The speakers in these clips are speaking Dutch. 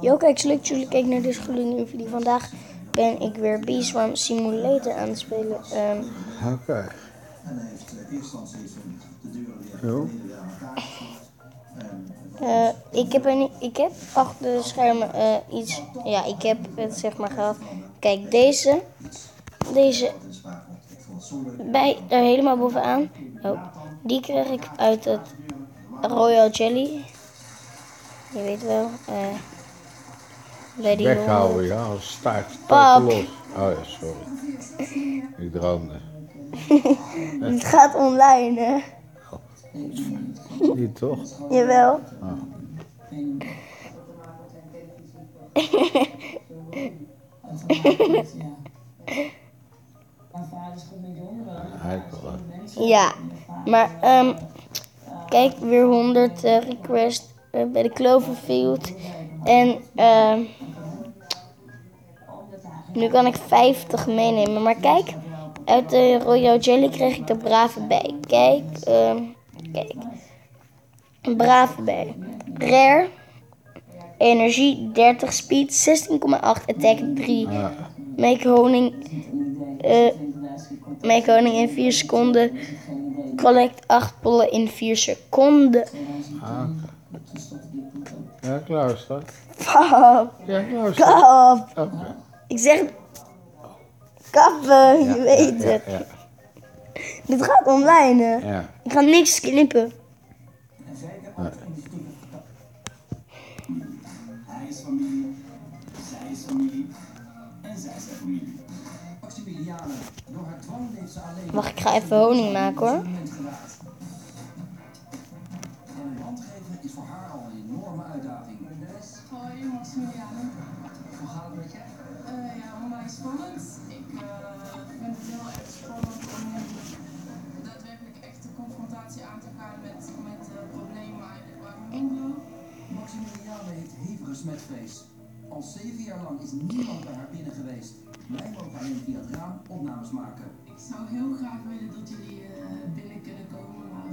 Yo, kijk, leuk jullie kijken naar deze gloednieuwe video. Vandaag ben ik weer Bee Swarm Simulator aan het spelen. Oké. Zo. Ik heb achter de schermen iets. Ja, ik heb het zeg maar gehad. Kijk, deze bij daar helemaal bovenaan. Oh, die kreeg ik uit het Royal Jelly. Je weet wel. Bij die Weghouden, ja, als staart Pap. los. Oh ja, sorry. Ik droomde. Het gaat online, hè? Niet toch? Jawel. Oh. Ja, maar kijk, weer 100 requests bij de Cloverfield. En nu kan ik 50 meenemen. Maar kijk, uit de Royal Jelly kreeg ik de brave bij. Kijk, een brave bij. Rare, energie 30, speed 16,8, attack 3. Make honing in 4 seconden. Collect 8 pollen in 4 seconden. Ja, klaar is dat. Pap. Ja, klaar is dat. Kap. Oké. Ik zeg kappen, je weet het. Ja. Dit gaat online, hè? Ja. Ik ga niks knippen. Nee. Hij is familie, zij is familie en zij zijn familie. Maximiliane, door haar dwang leeft ze alleen. Wacht, ik ga even honing maken, hoor. En een hand geven is voor haar al een enorme uitdaging. Hoi, Maximiliane. Hoe gaat het met je? Ja, onwijs spannend. Ik vind het heel erg spannend om daadwerkelijk echt de confrontatie aan te gaan met problemen eigenlijk waar ik mee loop. Maximiliane heeft hevige smetvrees. Al 7 jaar lang is niemand bij haar binnen geweest. Wij mogen alleen via het raam opnames maken. Ik zou heel graag willen dat jullie binnen kunnen komen, maar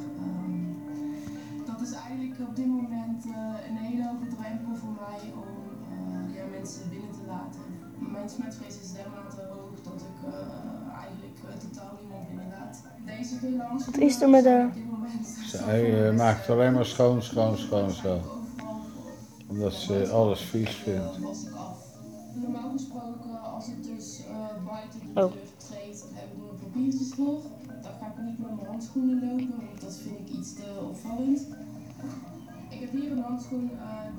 dat is eigenlijk op dit moment een hele hoge drempel voor mij om mensen binnen te laten. Mijn smetvrees is dermate hoog dat ik eigenlijk totaal niemand binnenlaat. Deze freelance Wat is er met haar? op dit moment Zij maakt alleen maar schoon zo. Omdat ze alles vies vindt. Normaal gesproken, als ik dus buiten de deur treed, heb ik mijn papiertjes voor. Dan ga ik niet met mijn handschoenen lopen, want dat vind ik iets te opvallend. Ik heb hier een handschoen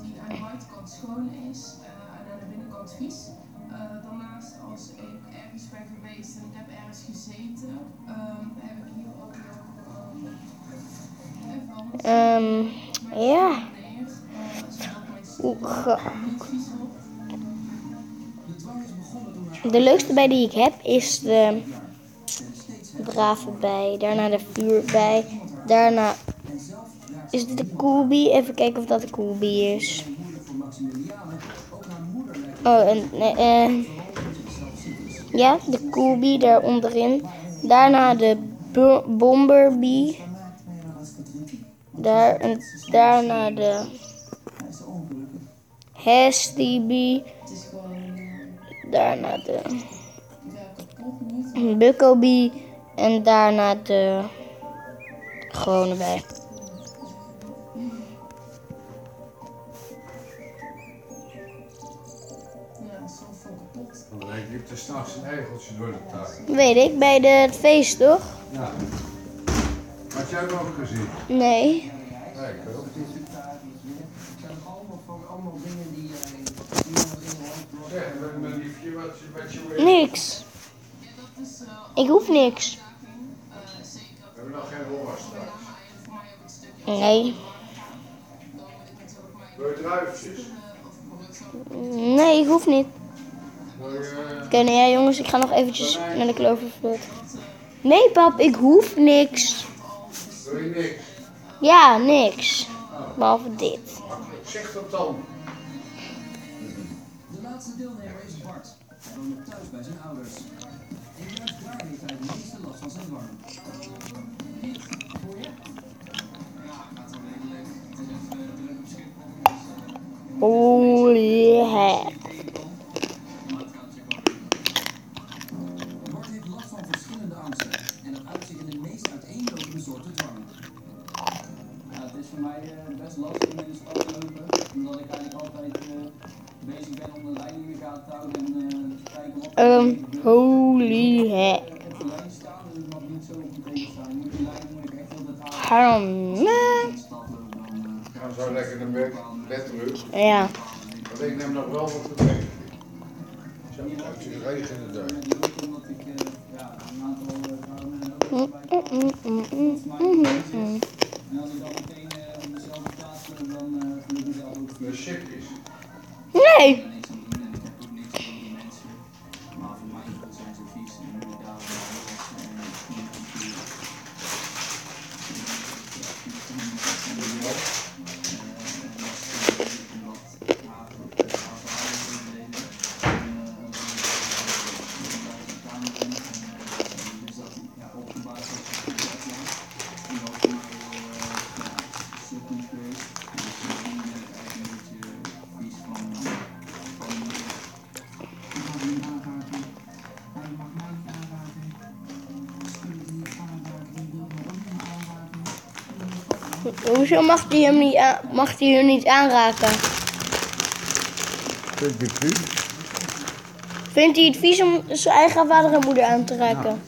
die aan de buitenkant schoon is en aan de binnenkant vies. Daarnaast, als ik ergens ben geweest en ik heb ergens gezeten, heb ik hier ook nog Ja. De leukste bij die ik heb is de brave bij, daarna de vuurbij, daarna is dit de koelbie. Even kijken of dat de koelbie is. Oh, ja, de koelbie daar onderin. Daarna de bomberbee. Daarna de Hastybee. Daarna de Bucklebee. En daarna de gewone bij. Dan liep er s'nachts een egeltje door de tuin. Weet ik, bij het feest toch? Ja. Had jij hem ook gezien? Nee. Nee, ik ook niet. Allemaal dingen die Zeg, mijn liefje, wat je wil. Niks. Ik hoef niks. We hebben nog geen honger straks. Nee. Wil je druifjes? Nee, ik hoef niet. Wil je... Oké, nou ja jongens, ik ga nog eventjes naar de Cloverfield. Nee pap, ik hoef niks. Wil je niks? Ja, niks. Behalve dit. Zeg dat dan. De laatste deelnemer is Bart. Hij woont nog thuis bij zijn ouders. En juist daar heeft hij de meeste last van zijn darm. Hoor je? Ja, gaat wel redelijk. Het is even druk op schip. voor mij best lastig om in de stad te lopen. Omdat ik eigenlijk altijd bezig ben om de leiding in de gaten te houden en te kijken wat er gebeurt. Holy heck. Op de lijn staan, dus ik mag niet zo op de tenen staan. Die lijn moet ik echt heel de taal. Als ik in de stad loop, dan Gaan we zo lekker naar bed terug. Ja. Want ik neem nog wel wat te drinken. Zo, het is regenen daar. omdat ik ja, een aantal vrouwen en ook bij en als ik dan meteen op dezelfde plaats loop, dan voel ik mezelf ook De chipjes. Nee. niks aan doen en ik heb ook niks tegen die mensen. Maar voor mij zijn ze vies en moet ik daar wel wassen en niet Hoezo mag hij hem niet aanraken? Vind je het vies? Vindt hij het vies om zijn eigen vader en moeder aan te raken?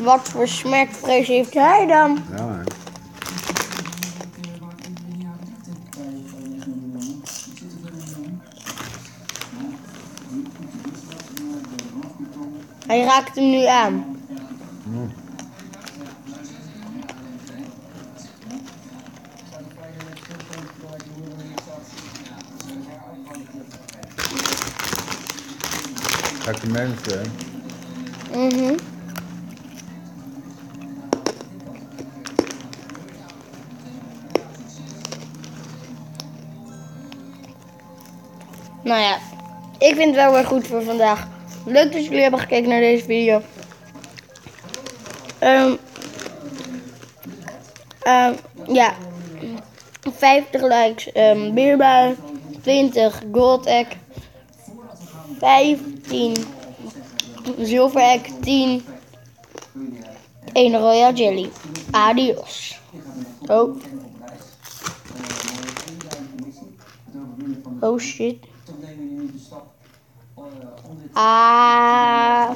Wat voor smertvrees heeft hij dan? Ja, hè. Hij raakt hem nu aan. Gekke mensen, hè. Mhm. Nou ja, ik vind het wel weer goed voor vandaag. Leuk dat jullie hebben gekeken naar deze video. Ja, 50 likes bierbui, 20 gold egg, 15 zilver egg, 10 1 royal jelly. Adios. Oh. Oh shit. Ah.